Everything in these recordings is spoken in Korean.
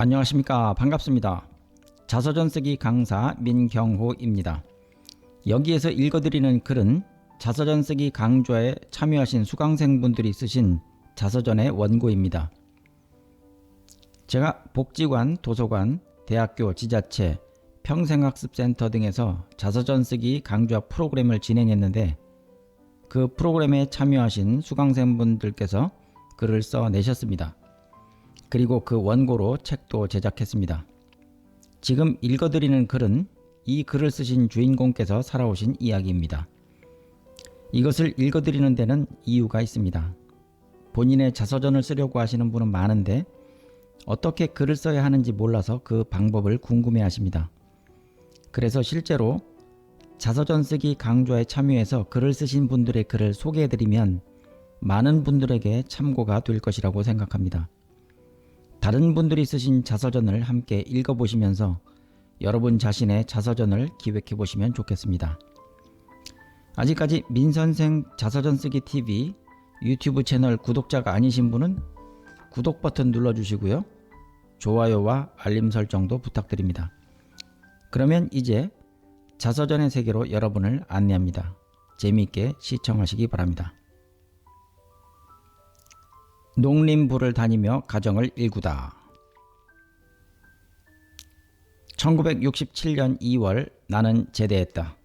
안녕하십니까. 반갑습니다. 자서전 쓰기 강사 민경호입니다. 여기에서 읽어드리는 글은 자서전 쓰기 강좌에 참여하신 수강생분들이 쓰신 자서전의 원고입니다. 제가 복지관, 도서관, 대학교, 지자체, 평생학습센터 등에서 자서전 쓰기 강좌 프로그램을 진행했는데 그 프로그램에 참여하신 수강생분들께서 글을 써내셨습니다. 그리고 그 원고로 책도 제작했습니다. 지금 읽어드리는 글은 이 글을 쓰신 주인공께서 살아오신 이야기입니다. 이것을 읽어드리는 데는 이유가 있습니다. 본인의 자서전을 쓰려고 하시는 분은 많은데 어떻게 글을 써야 하는지 몰라서 그 방법을 궁금해 하십니다. 그래서 실제로 자서전 쓰기 강좌에 참여해서 글을 쓰신 분들의 글을 소개해드리면 많은 분들에게 참고가 될 것이라고 생각합니다. 다른 분들이 쓰신 자서전을 함께 읽어보시면서 여러분 자신의 자서전을 기획해 보시면 좋겠습니다. 아직까지 민선생 자서전 쓰기 TV 유튜브 채널 구독자가 아니신 분은 구독 버튼 눌러주시고요. 좋아요와 알림 설정도 부탁드립니다. 그러면 이제 자서전의 세계로 여러분을 안내합니다. 재미있게 시청하시기 바랍니다. 농림부를 다니며 가정을 일구다. 1967년 2월 나는 제대했다.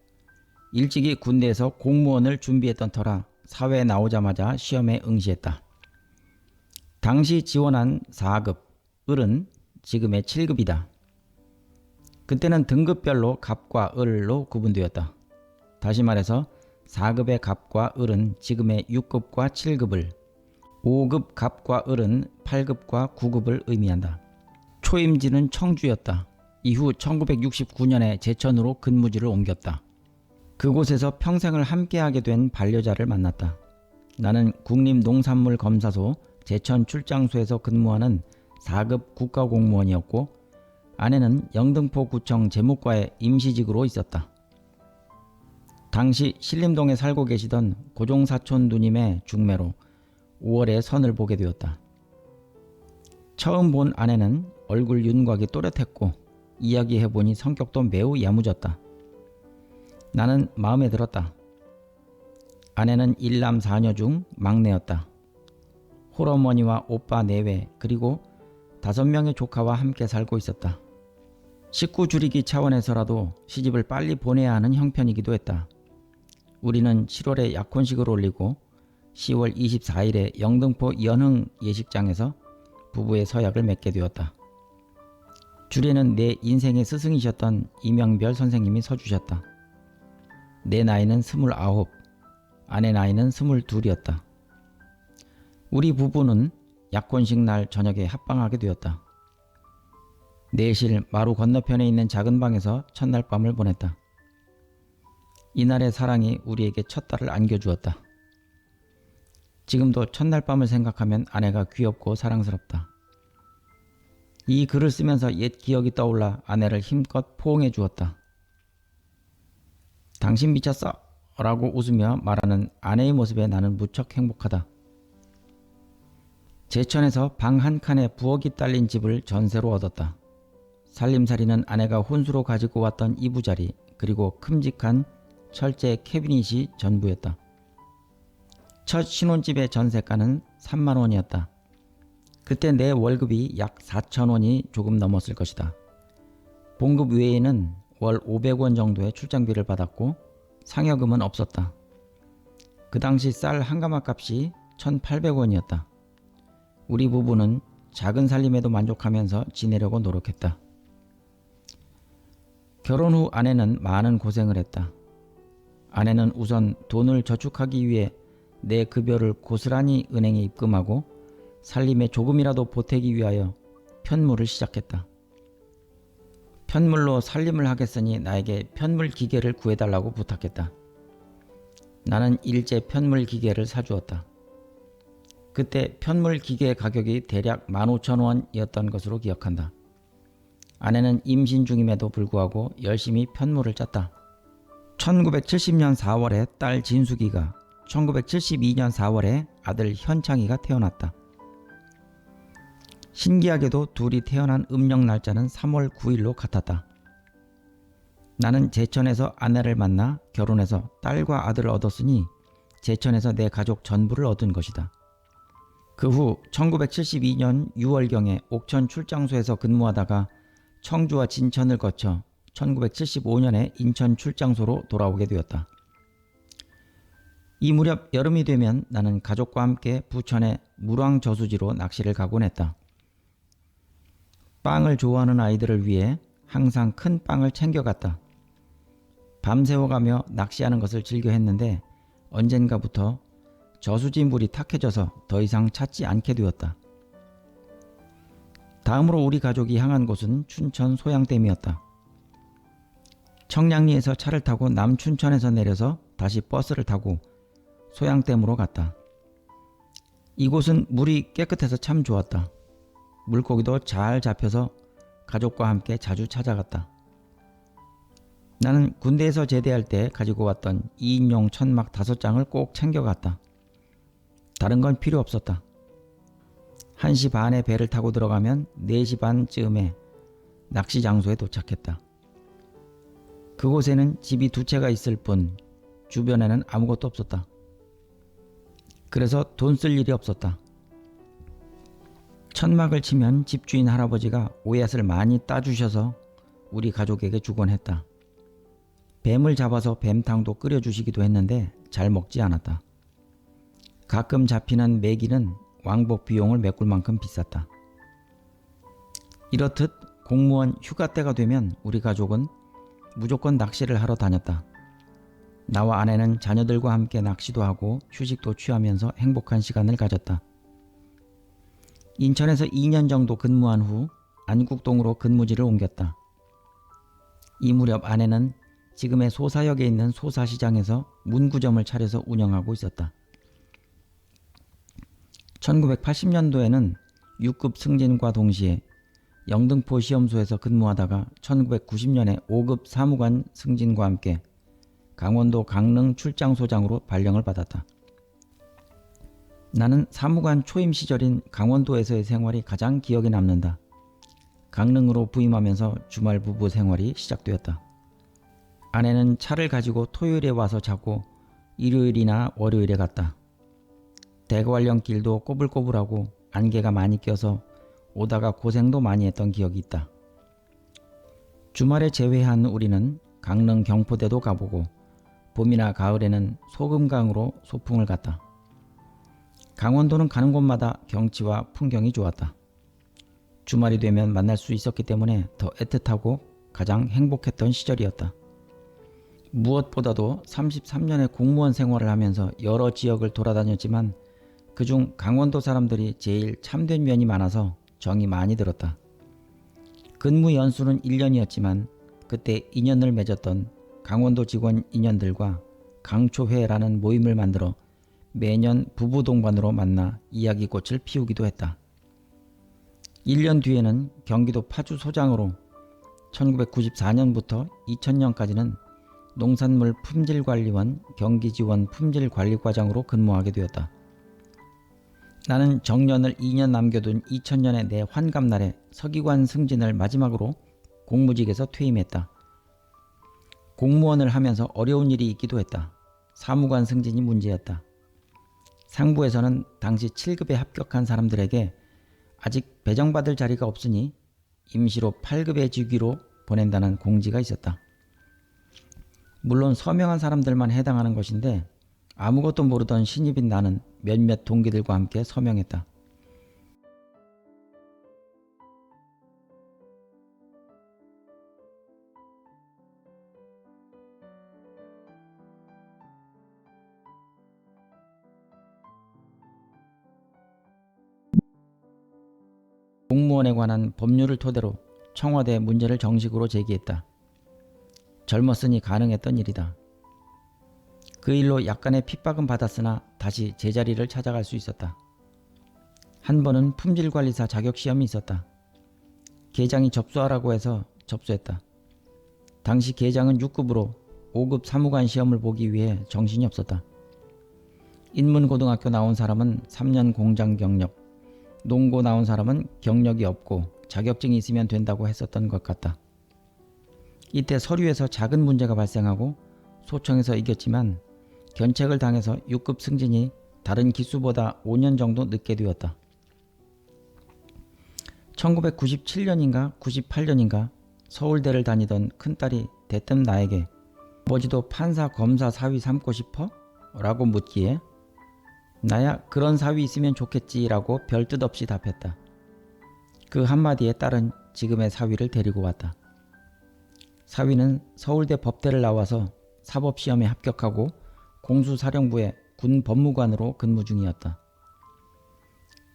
일찍이 군대에서 공무원을 준비했던 터라 사회에 나오자마자 시험에 응시했다. 당시 지원한 4급, 을은 지금의 7급이다. 그때는 등급별로 갑과 을로 구분되었다. 다시 말해서 4급의 갑과 을은 지금의 6급과 7급을, 5급 갑과 을은 8급과 9급을 의미한다. 초임지는 청주였다. 이후 1969년에 제천으로 근무지를 옮겼다. 그곳에서 평생을 함께하게 된 반려자를 만났다. 나는 국립농산물검사소 제천 출장소에서 근무하는 4급 국가공무원이었고 아내는 영등포구청 재무과에 임시직으로 있었다. 당시 신림동에 살고 계시던 고종사촌 누님의 중매로 5월에 선을 보게 되었다. 처음 본 아내는 얼굴 윤곽이 또렷했고 이야기해보니 성격도 매우 야무졌다. 나는 마음에 들었다. 아내는 1남 4녀 중 막내였다. 홀어머니와 오빠 4회 그리고 5명의 조카와 함께 살고 있었다. 식구 줄이기 차원에서라도 시집을 빨리 보내야 하는 형편이기도 했다. 우리는 7월에 약혼식을 올리고 10월 24일에 영등포 연흥 예식장에서 부부의 서약을 맺게 되었다. 줄에는 내 인생의 스승이셨던 이명별 선생님이 서주셨다. 내 나이는 29, 아내 나이는 22이었다. 우리 부부는 약혼식 날 저녁에 합방하게 되었다. 내실 마루 건너편에 있는 작은 방에서 첫날 밤을 보냈다. 이날의 사랑이 우리에게 첫 딸을 안겨주었다. 지금도 첫날 밤을 생각하면 아내가 귀엽고 사랑스럽다. 이 글을 쓰면서 옛 기억이 떠올라 아내를 힘껏 포옹해 주었다. 당신 미쳤어? 라고 웃으며 말하는 아내의 모습에 나는 무척 행복하다. 제천에서 방 한 칸에 부엌이 딸린 집을 전세로 얻었다. 살림살이는 아내가 혼수로 가지고 왔던 이부자리 그리고 큼직한 철제 캐비닛이 전부였다. 첫 신혼집의 전세가는 3만 원이었다. 그때 내 월급이 약 4천 원이 조금 넘었을 것이다. 봉급 외에는 월 500원 정도의 출장비를 받았고 상여금은 없었다. 그 당시 쌀 한 가마 값이 1,800원이었다. 우리 부부는 작은 살림에도 만족하면서 지내려고 노력했다. 결혼 후 아내는 많은 고생을 했다. 아내는 우선 돈을 저축하기 위해 내 급여를 고스란히 은행에 입금하고 살림에 조금이라도 보태기 위하여 편물을 시작했다. 편물로 살림을 하겠으니 나에게 편물 기계를 구해달라고 부탁했다. 나는 일제 편물 기계를 사주었다. 그때 편물 기계 가격이 대략 15,000원이었던 것으로 기억한다. 아내는 임신 중임에도 불구하고 열심히 편물을 짰다. 1970년 4월에 딸 진숙이가 1972년 4월에 아들 현창이가 태어났다. 신기하게도 둘이 태어난 음력 날짜는 3월 9일로 같았다. 나는 제천에서 아내를 만나 결혼해서 딸과 아들을 얻었으니 제천에서 내 가족 전부를 얻은 것이다. 그 후 1972년 6월경에 옥천 출장소에서 근무하다가 청주와 진천을 거쳐 1975년에 인천 출장소로 돌아오게 되었다. 이 무렵 여름이 되면 나는 가족과 함께 부천의 물왕저수지로 낚시를 가곤 했다. 빵을 좋아하는 아이들을 위해 항상 큰 빵을 챙겨갔다. 밤새워가며 낚시하는 것을 즐겨 했는데 언젠가부터 저수지 물이 탁해져서 더 이상 찾지 않게 되었다. 다음으로 우리 가족이 향한 곳은 춘천 소양댐이었다. 청량리에서 차를 타고 남춘천에서 내려서 다시 버스를 타고 소양댐으로 갔다. 이곳은 물이 깨끗해서 참 좋았다. 물고기도 잘 잡혀서 가족과 함께 자주 찾아갔다. 나는 군대에서 제대할 때 가지고 왔던 2인용 천막 5장을 꼭 챙겨갔다. 다른 건 필요 없었다. 1시 반에 배를 타고 들어가면 4시 반쯤에 낚시 장소에 도착했다. 그곳에는 집이 2채가 있을 뿐 주변에는 아무것도 없었다. 그래서 돈 쓸 일이 없었다. 천막을 치면 집주인 할아버지가 오얏을 많이 따주셔서 우리 가족에게 주곤 했다. 뱀을 잡아서 뱀탕도 끓여주시기도 했는데 잘 먹지 않았다. 가끔 잡히는 메기는 왕복 비용을 메꿀 만큼 비쌌다. 이렇듯 공무원 휴가 때가 되면 우리 가족은 무조건 낚시를 하러 다녔다. 나와 아내는 자녀들과 함께 낚시도 하고 휴식도 취하면서 행복한 시간을 가졌다. 인천에서 2년 정도 근무한 후 안국동으로 근무지를 옮겼다. 이 무렵 아내는 지금의 소사역에 있는 소사시장에서 문구점을 차려서 운영하고 있었다. 1980년도에는 6급 승진과 동시에 영등포 시험소에서 근무하다가 1990년에 5급 사무관 승진과 함께 강원도 강릉 출장소장으로 발령을 받았다. 나는 사무관 초임 시절인 강원도에서의 생활이 가장 기억에 남는다. 강릉으로 부임하면서 주말 부부 생활이 시작되었다. 아내는 차를 가지고 토요일에 와서 자고 일요일이나 월요일에 갔다. 대관령길도 꼬불꼬불하고 안개가 많이 껴서 오다가 고생도 많이 했던 기억이 있다. 주말에 제외한 우리는 강릉 경포대도 가보고 봄이나 가을에는 소금강으로 소풍을 갔다. 강원도는 가는 곳마다 경치와 풍경이 좋았다. 주말이 되면 만날 수 있었기 때문에 더 애틋하고 가장 행복했던 시절이었다. 무엇보다도 33년의 공무원 생활을 하면서 여러 지역을 돌아다녔지만 그중 강원도 사람들이 제일 참된 면이 많아서 정이 많이 들었다. 근무 연수는 1년이었지만 그때 인연을 맺었던 강원도 직원 인연들과 강초회라는 모임을 만들어 매년 부부 동반으로 만나 이야기꽃을 피우기도 했다. 1년 뒤에는 경기도 파주 소장으로 1994년부터 2000년까지는 농산물 품질관리원 경기지원 품질관리과장으로 근무하게 되었다. 나는 정년을 2년 남겨둔 2000년의 내 환갑날에 서기관 승진을 마지막으로 공무직에서 퇴임했다. 공무원을 하면서 어려운 일이 있기도 했다. 사무관 승진이 문제였다. 상부에서는 당시 7급에 합격한 사람들에게 아직 배정받을 자리가 없으니 임시로 8급의 직위로 보낸다는 공지가 있었다. 물론 서명한 사람들만 해당하는 것인데 아무것도 모르던 신입인 나는 몇몇 동기들과 함께 서명했다. 공무원에 관한 법률을 토대로 청와대에 문제를 정식으로 제기했다. 젊었으니 가능했던 일이다. 그 일로 약간의 핍박은 받았으나 다시 제자리를 찾아갈 수 있었다. 한 번은 품질관리사 자격시험이 있었다. 계장이 접수하라고 해서 접수했다. 당시 계장은 6급으로 5급 사무관 시험을 보기 위해 정신이 없었다. 인문고등학교 나온 사람은 3년 공장 경력, 농고 나온 사람은 경력이 없고 자격증이 있으면 된다고 했었던 것 같다. 이때 서류에서 작은 문제가 발생하고 소청에서 이겼지만 견책을 당해서 6급 승진이 다른 기수보다 5년 정도 늦게 되었다. 1997년인가 98년인가 서울대를 다니던 큰딸이 대뜸 나에게 아버지도 판사 검사 사위 삼고 싶어? 라고 묻기에 나야 그런 사위 있으면 좋겠지 라고 별뜻 없이 답했다. 그 한마디에 딸은 지금의 사위를 데리고 왔다. 사위는 서울대 법대를 나와서 사법시험에 합격하고 공수사령부의 군 법무관으로 근무 중이었다.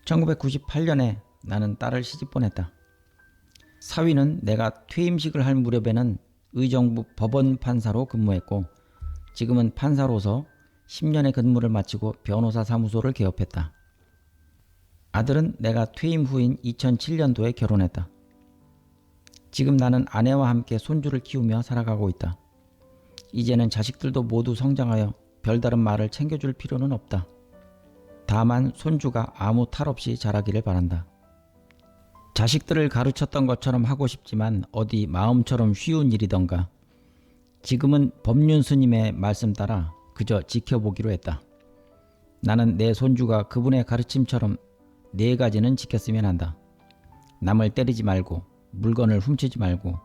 1998년에 나는 딸을 시집 보냈다. 사위는 내가 퇴임식을 할 무렵에는 의정부 법원 판사로 근무했고 지금은 판사로서 10년의 근무를 마치고 변호사 사무소를 개업했다. 아들은 내가 퇴임 후인 2007년도에 결혼했다. 지금 나는 아내와 함께 손주를 키우며 살아가고 있다. 이제는 자식들도 모두 성장하여 별다른 말을 챙겨줄 필요는 없다. 다만 손주가 아무 탈 없이 자라기를 바란다. 자식들을 가르쳤던 것처럼 하고 싶지만 어디 마음처럼 쉬운 일이던가. 지금은 법륜 스님의 말씀 따라 그저 지켜보기로 했다. 나는 내 손주가 그분의 가르침처럼 4가지는 지켰으면 한다. 남을 때리지 말고, 물건을 훔치지 말고,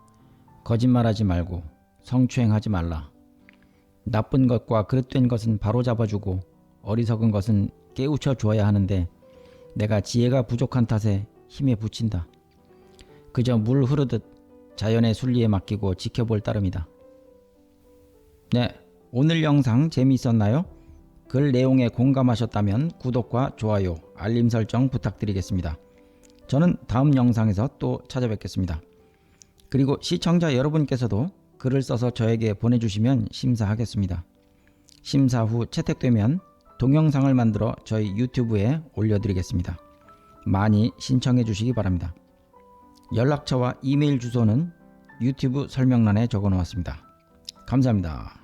거짓말하지 말고, 성추행하지 말라. 나쁜 것과 그릇된 것은 바로잡아주고 어리석은 것은 깨우쳐 주어야 하는데 내가 지혜가 부족한 탓에 힘에 부친다. 그저 물 흐르듯 자연의 순리에 맡기고 지켜볼 따름이다. 네, 오늘 영상 재미있었나요? 글 내용에 공감하셨다면 구독과 좋아요, 알림 설정 부탁드리겠습니다. 저는 다음 영상에서 또 찾아뵙겠습니다. 그리고 시청자 여러분께서도 글을 써서 저에게 보내주시면 심사하겠습니다. 심사 후 채택되면 동영상을 만들어 저희 유튜브에 올려드리겠습니다. 많이 신청해 주시기 바랍니다. 연락처와 이메일 주소는 유튜브 설명란에 적어 놓았습니다. 감사합니다.